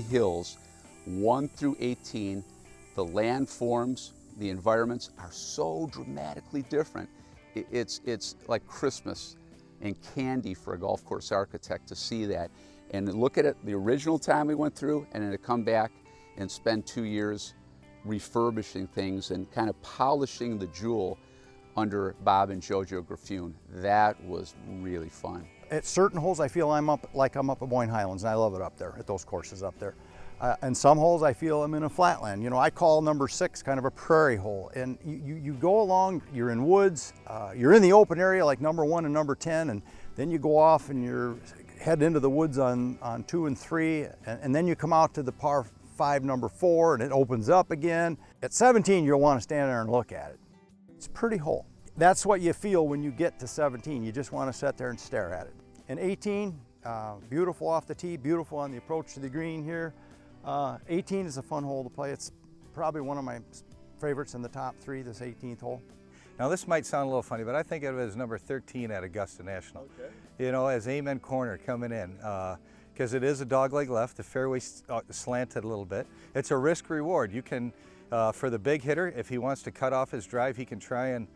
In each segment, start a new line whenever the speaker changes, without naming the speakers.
Hills, 1 through 18, the landforms, the environments are so dramatically different. It's like Christmas and candy for a golf course architect to see that. And look at it, the original time we went through, and then to come back and spend 2 years refurbishing things and kind of polishing the jewel under Bob and Jojo Griffioen. That was really fun.
At certain holes, I feel I'm up at Boyne Highlands, and I love it up there, at those courses up there. And some holes, I feel I'm in a flatland. You know, I call number 6 kind of a prairie hole. And you go along, you're in woods, you're in the open area like number 1 and number 10, and then you go off and you're head into the woods on 2 and 3, and then you come out to the par 5 number 4, and it opens up again. At 17, you'll want to stand there and look at it. It's a pretty hole. That's what you feel when you get to 17. You just want to sit there and stare at it. And 18, beautiful off the tee, beautiful on the approach to the green here. 18 is a fun hole to play. It's probably one of my favorites in the top 3, this 18th hole.
Now this might sound a little funny, but I think of it as number 13 at Augusta National. Okay. You know, as Amen corner coming in, because it is a dogleg left, the fairway's slanted a little bit. It's a risk reward. You can, for the big hitter, if he wants to cut off his drive, he can try and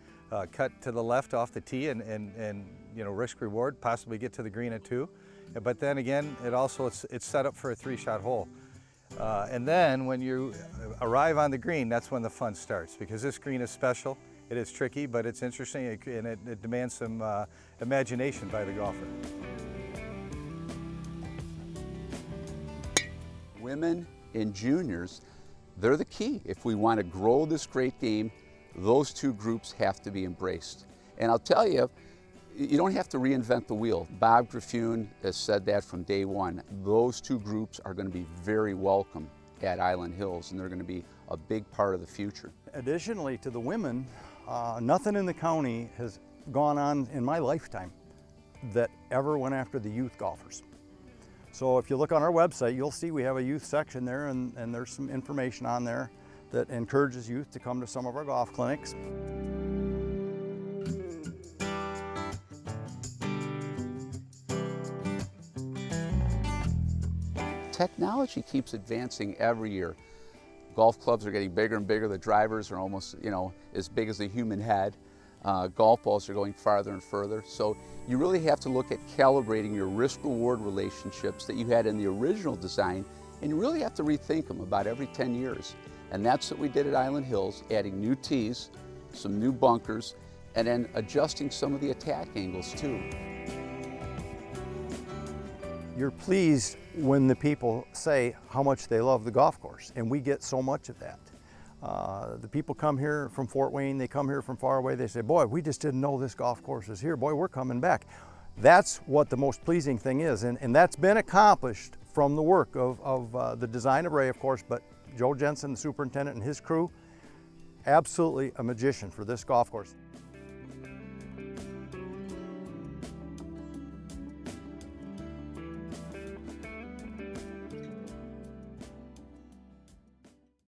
cut to the left off the tee and you know, risk reward, possibly get to the green at 2. But then again, it's set up for a 3-shot hole. And then when you arrive on the green, that's when the fun starts, because this green is special. It is tricky, but it's interesting, and it demands some imagination by the golfer.
Women and juniors, they're the key. If we want to grow this great game, those 2 groups have to be embraced. And I'll tell you, you don't have to reinvent the wheel. Bob Griffioen has said that from day 1. Those 2 groups are going to be very welcome at Island Hills, and they're going to be a big part of the future.
Additionally to the women, nothing in the county has gone on in my lifetime that ever went after the youth golfers. So if you look on our website, you'll see we have a youth section there, and there's some information on there that encourages youth to come to some of our golf clinics.
Technology keeps advancing every year. Golf clubs are getting bigger and bigger. The drivers are almost, you know, as big as the human head. Golf balls are going farther and further. So you really have to look at calibrating your risk-reward relationships that you had in the original design, and you really have to rethink them about every 10 years. And that's what we did at Island Hills, adding new tees, some new bunkers, and then adjusting some of the attack angles too.
You're pleased when the people say how much they love the golf course, and we get so much of that. The people come here from Fort Wayne, they come here from far away, they say, boy, we just didn't know this golf course was here, boy, we're coming back. That's what the most pleasing thing is, and that's been accomplished from the work of the design of Ray, of course, but Joe Jensen, the superintendent, and his crew, absolutely a magician for this golf course.